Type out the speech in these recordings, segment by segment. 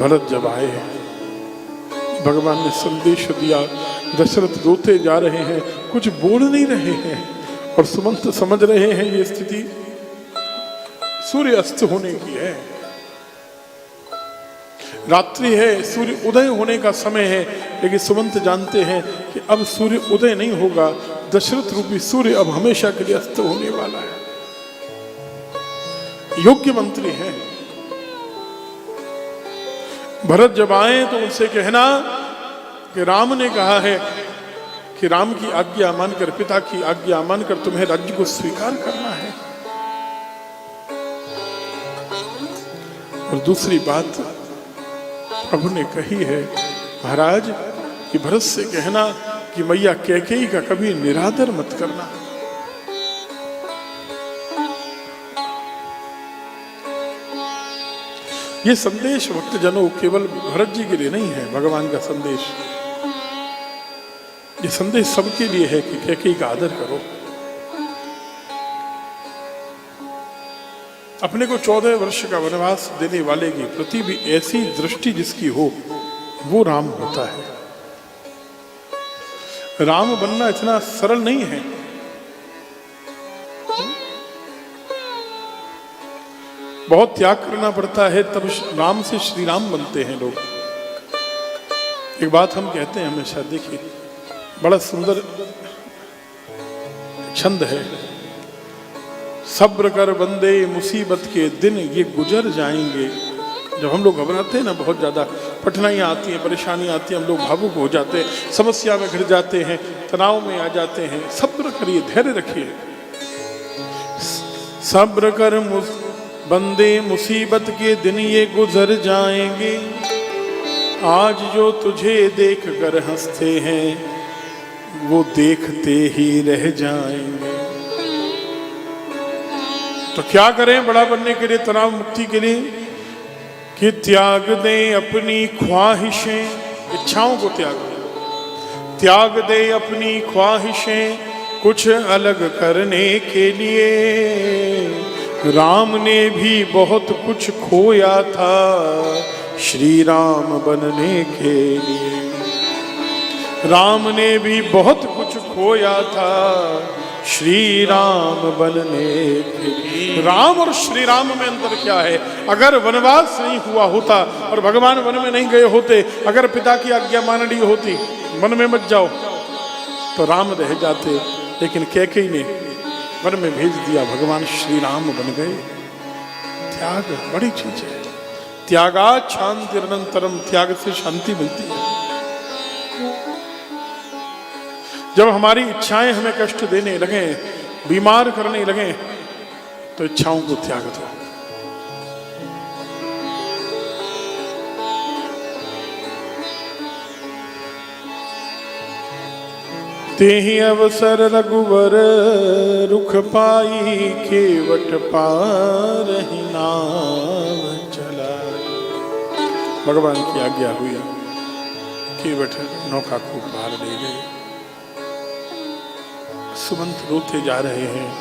भरत जब आए, भगवान ने संदेश दिया, दशरथ रोते जा रहे हैं, कुछ बोल नहीं रहे हैं और सुमंत समझ रहे हैं ये स्थिति सूर्य अस्त होने की है, रात्रि है, सूर्य उदय होने का समय है। लेकिन सुमंत जानते हैं कि अब सूर्य उदय नहीं होगा, दशरथ रूपी सूर्य अब हमेशा के लिए अस्त होने वाला है। योग्य मंत्री हैं। भरत जब आए तो उनसे कहना कि राम ने कहा है कि राम की आज्ञा मानकर, पिता की आज्ञा मानकर तुम्हें राज्य को स्वीकार करना है। और दूसरी बात प्रभु ने कही है महाराज कि भरत से कहना कि मैया कैकेयी का कभी निरादर मत करना। ये संदेश भक्तजनों केवल भरत जी के लिए नहीं है, भगवान का संदेश, ये संदेश सबके लिए है कि कैकेयी का आदर करो। अपने को 14 वर्ष का वनवास देने वाले के प्रति भी ऐसी दृष्टि जिसकी हो, वो राम होता है। राम बनना इतना सरल नहीं है। बहुत त्याग करना पड़ता है, तब राम से श्री राम बनते हैं लोग। एक बात हम कहते हैं हमेशा, देखिए बड़ा सुंदर छंद है, सब्र कर बंदे मुसीबत के दिन ये गुजर जाएंगे। जब हम लोग घबराते हैं ना, बहुत ज्यादा कठिनाइयां आती हैं, परेशानी आती है, हम लोग भावुक हो जाते हैं, समस्या में घिर जाते हैं, तनाव में आ जाते हैं। सब्र करिए, धैर्य रखिए। सब्र कर बंदे मुसीबत के दिन ये गुजर जाएंगे, आज जो तुझे देख कर हंसते हैं वो देखते ही रह जाएंगे। तो क्या करें बड़ा बनने के लिए, तनाव मुक्ति के लिए? कि त्याग दें अपनी ख्वाहिशें, इच्छाओं को त्याग दें, त्याग दे अपनी ख्वाहिशें कुछ अलग करने के लिए। राम ने भी बहुत कुछ खोया था श्री राम बनने के लिए। राम ने भी बहुत कुछ खोया था श्री राम बनने के लिए। राम और श्री राम में अंतर क्या है? अगर वनवास नहीं हुआ होता और भगवान वन में नहीं गए होते, अगर पिता की आज्ञा मान ली होती वन में मत जाओ, तो राम रह जाते। लेकिन कैकेयी ने वन में भेज दिया, भगवान श्री राम बन गए। त्याग बड़ी चीज है। त्यागात् शान्तिरनन्तरम्, त्याग से शांति मिलती है। जब हमारी इच्छाएं हमें कष्ट देने लगे, बीमार करने लगे, तो इच्छाओं को त्याग दो। तेहि अवसर रघुवर रुख पाई, केवट पारहि नाव चला। भगवान की आज्ञा हुई, केवट नौका को पार ले गए। सुमंत रोते जा रहे हैं,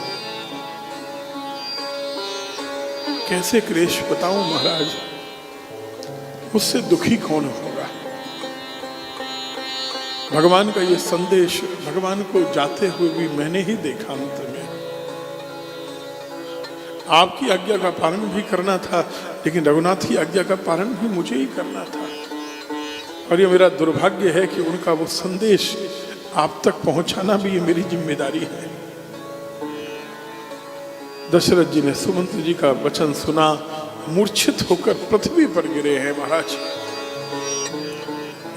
कैसे क्लेश बताऊं महाराज, मुझसे दुखी कौन होगा। भगवान का ये संदेश, भगवान को जाते हुए भी मैंने ही देखा। अंत में आपकी आज्ञा का पालन भी करना था, लेकिन रघुनाथ की आज्ञा का पालन भी मुझे ही करना था। और ये मेरा दुर्भाग्य है कि उनका वो संदेश आप तक पहुंचाना भी ये मेरी जिम्मेदारी है। दशरथ जी ने सुमंत जी का वचन सुना, मूर्छित होकर पृथ्वी पर गिरे हैं महाराज,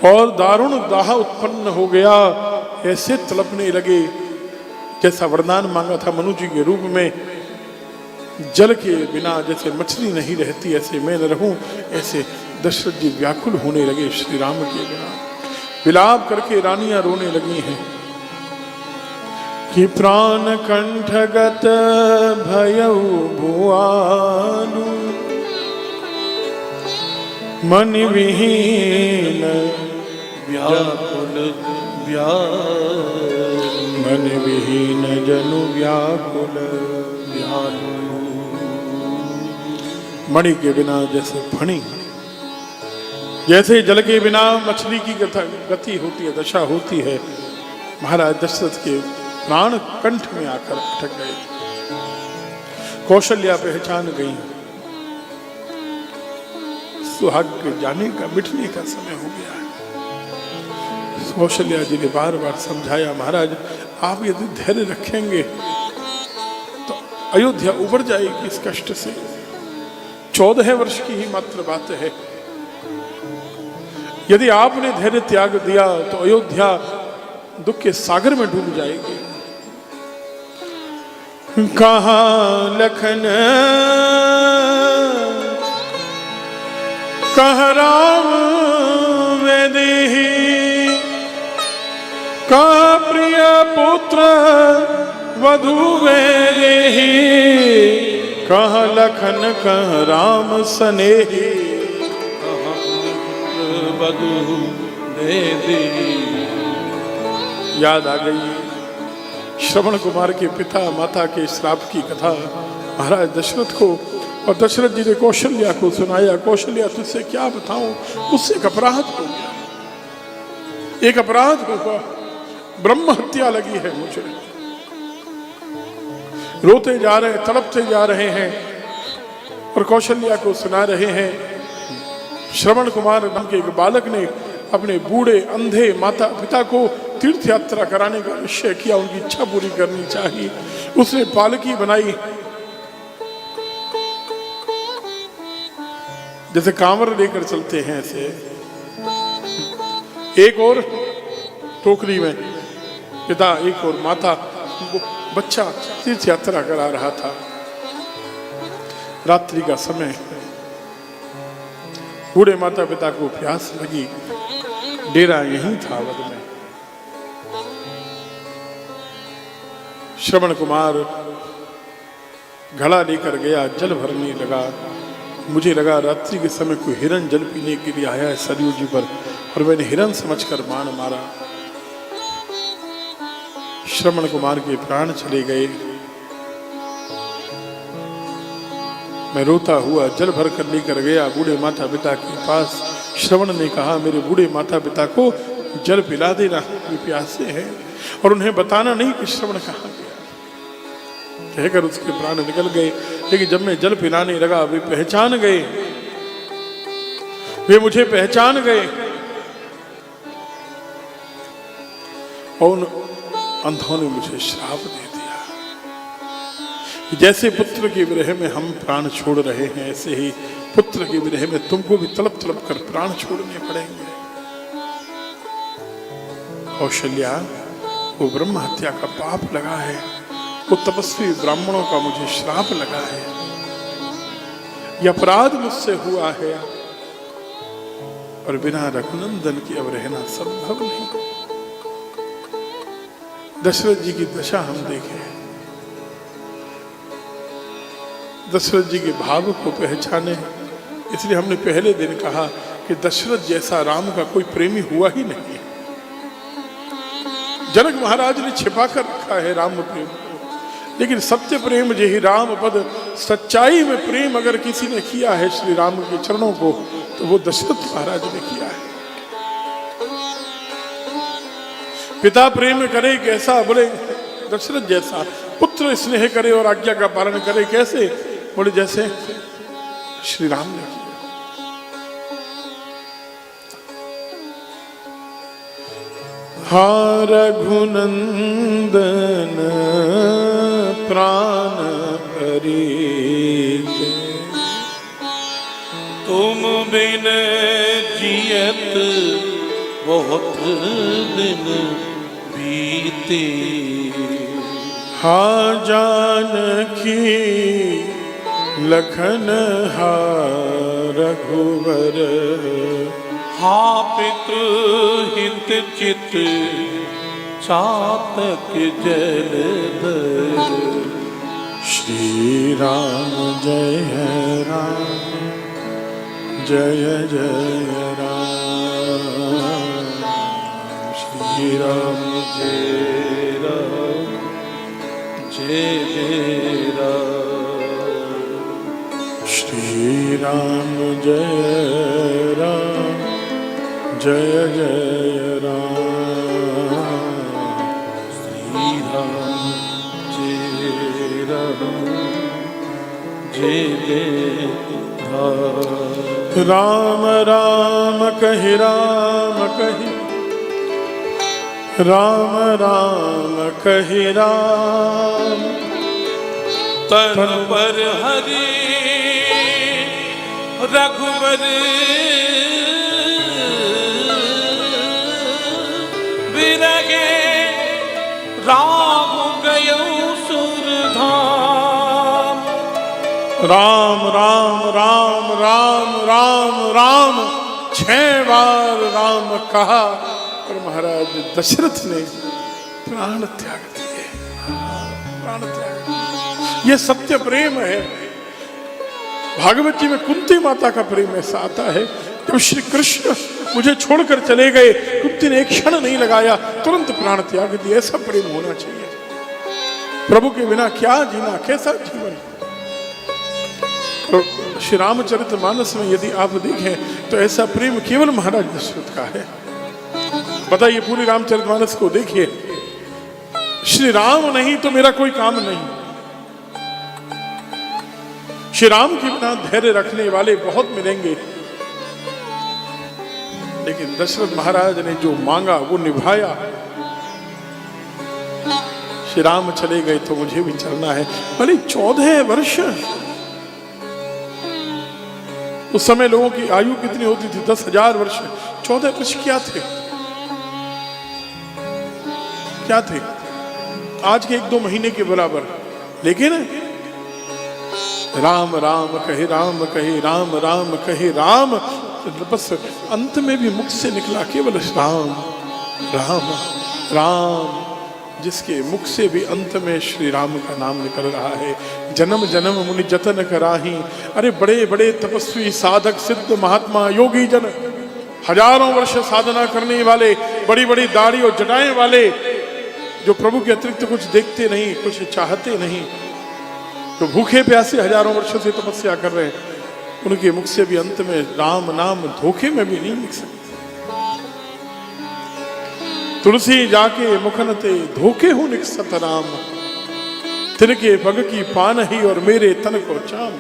और दारुण दाह उत्पन्न हो गया। ऐसे तड़पने लगे जैसा वरदान मांगा था मनु जी के रूप में, जल के बिना जैसे मछली नहीं रहती ऐसे मैं न रहूं। ऐसे दशरथ जी व्याकुल होने लगे श्री राम के बिना। विलाप करके रानियां रोने लगी हैं कि प्राण कंठगत भयउ भुआलु, मन विहीन व्याकुल मन विहीन जनु व्याकुल व्यालु। मणि के बिना जैसे फणी जैसे जल के बिना मछली की गति होती है, दशा होती है, महाराज दशरथ के प्राण कंठ में आकर अटक गए। कौशल्या पहचान गई, सुहाग के जाने का, मिटने का समय हो गया है। कौशल्या जी ने बार बार समझाया, महाराज आप यदि धैर्य रखेंगे तो अयोध्या उबर जाएगी इस कष्ट से। 14 वर्ष की ही मात्र बात है। यदि आपने धैर्य त्याग दिया तो अयोध्या दुख के सागर में डूब जाएगी। कहाँ लखन कहाँ राम वेदेही, कहाँ प्रिय पुत्र वधू वेदेही, कहाँ लखन कहाँ राम सनेही, कहाँ पुत्र वधू वेदेही। याद आ गई श्रवण कुमार के पिता माता के श्राप की कथा महाराज दशरथ को, और दशरथ जी ने कौशल्या को सुनाया। कौशल्या तुझसे क्या बताऊं, उससे एक अपराध हो गया, एक अपराध हुआ, ब्रह्म हत्या लगी है मुझे। रोते जा रहे, तड़पते जा रहे हैं और कौशल्या को सुना रहे हैं। श्रवण कुमार नाम के एक बालक ने अपने बूढ़े अंधे माता पिता को तीर्थ यात्रा कराने का निश्चय किया, उनकी इच्छा पूरी करनी चाहिए। उसने पालकी बनाई, जैसे कांवर लेकर चलते हैं ऐसे, एक और टोकरी में पिता, एक और माता, बच्चा तीर्थ यात्रा करा रहा था। रात्रि का समय, बूढ़े माता पिता को प्यास लगी, डेरा यहीं था वन में। श्रवण कुमार घड़ा लेकर गया, जल भरने लगा। मुझे लगा रात्रि के समय कोई हिरन जल पीने के लिए आया है सरयू जी पर, और मैंने हिरन समझकर बाण मारा। श्रवण कुमार के प्राण चले गए। मैं रोता हुआ जल भर कर लेकर गया बूढ़े माता पिता के पास। श्रवण ने कहा, मेरे बूढ़े माता पिता को जल पिला देना, वे प्यासे हैं, और उन्हें बताना नहीं कि श्रवण कहाँ गया। कहकर उसके प्राण निकल गए। लेकिन जब मैं जल पिलाने लगा, वे पहचान गए, वे मुझे पहचान गए। और उन अंधों ने मुझे श्राप दे दिया, जैसे पुत्र के विरह में हम प्राण छोड़ रहे हैं, ऐसे ही पुत्र के विरह में तुमको भी तड़प तड़प कर प्राण छोड़ने पड़ेंगे। कौशल्या, वो ब्रह्म हत्या का पाप लगा है, वो तपस्वी ब्राह्मणों का मुझे श्राप लगा है, यह अपराध मुझसे हुआ है, और बिना रघुनंदन के अब रहना संभव नहीं। दशरथ जी की दशा हम देखें, दशरथ जी के भाव को पहचाने। इसलिए हमने पहले दिन कहा कि दशरथ जैसा राम का कोई प्रेमी हुआ ही नहीं। जनक महाराज ने छिपा कर रखा है राम प्रेम को, लेकिन सत्य प्रेम यही राम पद, सच्चाई में प्रेम अगर किसी ने किया है श्री राम के चरणों को, तो वो दशरथ महाराज ने किया है। पिता प्रेम करे कैसा, बोले दशरथ जैसा। पुत्र स्नेह करे और आज्ञा का पालन करे कैसे, बोले जैसे श्री राम ने किया। हा रघुनंदन प्राण प्रीत, तुम बिन जियत बहुत दिन बीते। हा जानकी लखन हा रघुवर, हा पितृ हित चित चातक जलधर। श्री राम जय राम, जय जय राम। श्री राम जय राम, जय जय राम। श्री राम जय राम, जय जय राम। श्री राम जय राम जय जय राम राम कहि राम कहि, राम राम कहि राम। तन पर हरि रघुवर बिरगे राम गयो सुरधाम। राम राम राम राम राम राम 6 बार राम कहा और महाराज दशरथ ने प्राण त्याग दिए। प्राण त्याग, ये सत्य प्रेम है। भागवत जी में कुंती माता का प्रेम ऐसा आता है, जब श्री कृष्ण मुझे छोड़कर चले गए, कुंती ने एक क्षण नहीं लगाया, तुरंत प्राण त्याग दिया। ऐसा प्रेम होना चाहिए। प्रभु के बिना क्या जीना, कैसा जीवन। तो श्री रामचरितमानस में यदि आप देखें तो ऐसा प्रेम केवल महाराज दशरथ का है। बताइए, पूरी रामचरितमानस को देखिए, श्री राम नहीं तो मेरा कोई काम नहीं। श्री राम के बिना धैर्य रखने वाले बहुत मिलेंगे, लेकिन दशरथ महाराज ने जो मांगा वो निभाया। श्री राम चले गए तो मुझे भी चलना है। भले 14 वर्ष, उस समय लोगों की आयु कितनी होती थी? 10,000 वर्ष। 14 वर्ष क्या थे? क्या थे? आज के 1-2 महीने के बराबर। लेकिन राम राम कहे राम कहे, राम राम कहे राम, बस अंत में भी मुख से निकला केवल राम राम राम। जिसके मुख से भी अंत में श्री राम का नाम निकल रहा है। जन्म जन्म मुनि जतन कराही। अरे बड़े बड़े तपस्वी साधक सिद्ध महात्मा योगी जन, हजारों वर्ष साधना करने वाले, बड़ी बड़ी दाढ़ी और जटाएं वाले, जो प्रभु के अतिरिक्त कुछ देखते नहीं, कुछ चाहते नहीं, तो भूखे प्यासे हजारों वर्षों से तपस्या कर रहे हैं, उनके मुख से भी अंत में राम नाम धोखे में भी नहीं लिख सकते। तुलसी जाके मुखनते धोखे हो निकसत राम, तिनके पग की पान ही और मेरे तन को चाम।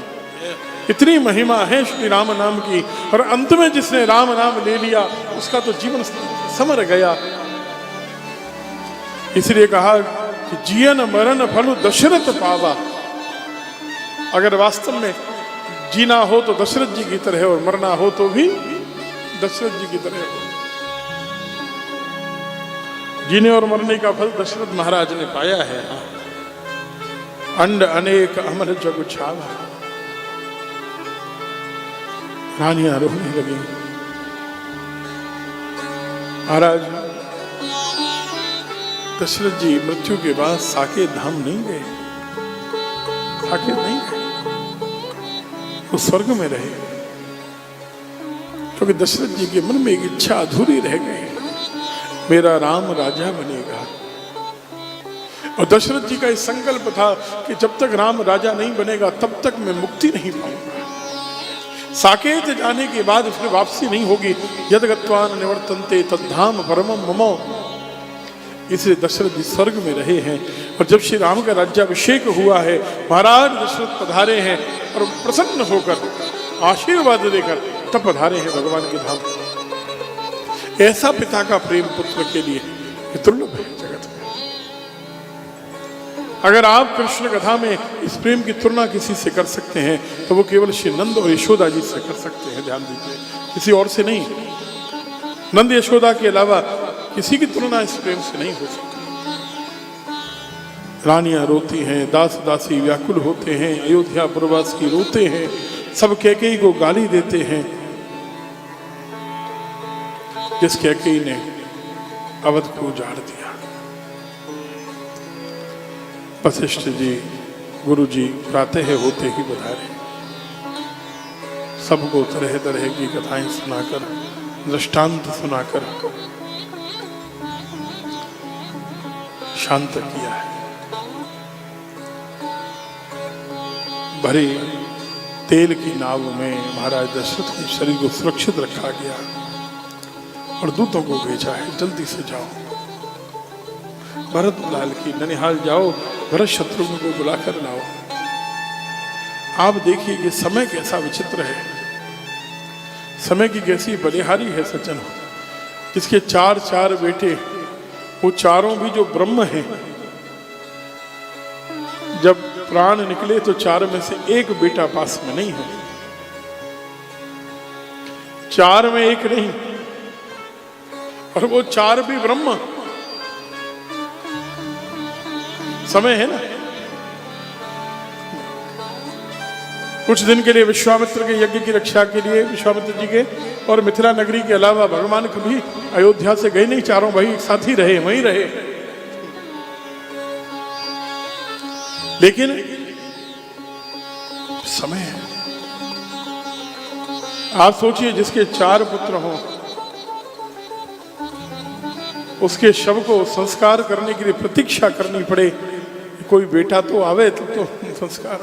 इतनी महिमा है श्री राम नाम की, और अंत में जिसने राम नाम ले लिया उसका तो जीवन समर गया। इसलिए कहा कि जियन मरण फल दशरथ पावा। अगर वास्तव में जीना हो तो दशरथ जी की तरह, और मरना हो तो भी दशरथ जी की तरह हो। जीने और मरने का फल दशरथ महाराज ने पाया है। अंड अनेक अमर जग छावा। रानियां रोने लगी। महाराज दशरथ जी मृत्यु के बाद साकेत धाम नहीं गए, साकेत नहीं गए, वो स्वर्ग में रहे, क्योंकि दशरथ जी के मन में एक इच्छा अधूरी रह गई, मेरा राम राजा बनेगा। और दशरथ जी का इस संकल्प था कि जब तक राम राजा नहीं बनेगा तब तक मैं मुक्ति नहीं पाऊंगा। साकेत जाने के बाद फिर वापसी नहीं होगी। यद गत्वान निवर्तन्ते तद्धाम परमं मम। इसलिए दशरथ जी स्वर्ग में रहे हैं। और जब श्री राम का राज्याभिषेक हुआ है, महाराज दशरथ पधारे हैं और प्रसन्न होकर आशीर्वाद देकर तब पधारे हैं भगवान के धाम। ऐसा पिता का प्रेम पुत्र के लिए दुर्लभ है जगत में। अगर आप कृष्ण कथा में इस प्रेम की तुलना किसी से कर सकते हैं तो वो केवल श्री नंद और यशोदा जी से कर सकते हैं। ध्यान दीजिए, किसी और से नहीं। नंद यशोदा के अलावा किसी की तुलना इस प्रेम से नहीं हो सकती। रानियां रोती हैं, दास दासी व्याकुल होते हैं, अयोध्या प्रवासी रोते हैं, सब कैकेयी को गाली देते हैं। जिस कैकेयी ने अवध को उजाड़ दिया। वशिष्ठ जी, गुरु जी प्रातः होते ही पधारे, सबको तरह तरह की कथाएं सुनाकर, दृष्टांत सुनाकर शांत किया है। भरे तेल की नाव में महाराज दशरथ के शरीर को सुरक्षित रखा गया और दूतों को भेजा है, जल्दी से जाओ, भरत लाल की ननिहाल जाओ, भरत शत्रुघ्न को बुलाकर लाओ। आप देखिए कि समय कैसा विचित्र है, समय की कैसी बलिहारी है सज्जन। जिसके चार चार बेटे, वो चारों भी जो ब्रह्म हैं, जब प्राण निकले तो चार में से एक बेटा पास में नहीं है, चार में एक नहीं, और वो चार भी ब्रह्म। समय है ना। कुछ दिन के लिए विश्वामित्र के यज्ञ की रक्षा के लिए विश्वामित्र जी के और मिथिला नगरी के अलावा भगवान कभी अयोध्या से गए नहीं, चारों भाई एक साथ ही रहे, वहीं रहे। लेकिन समय है। आप सोचिए, जिसके चार पुत्र हों, उसके शव को संस्कार करने के लिए प्रतीक्षा करनी पड़े, कोई बेटा तो आवे तो संस्कार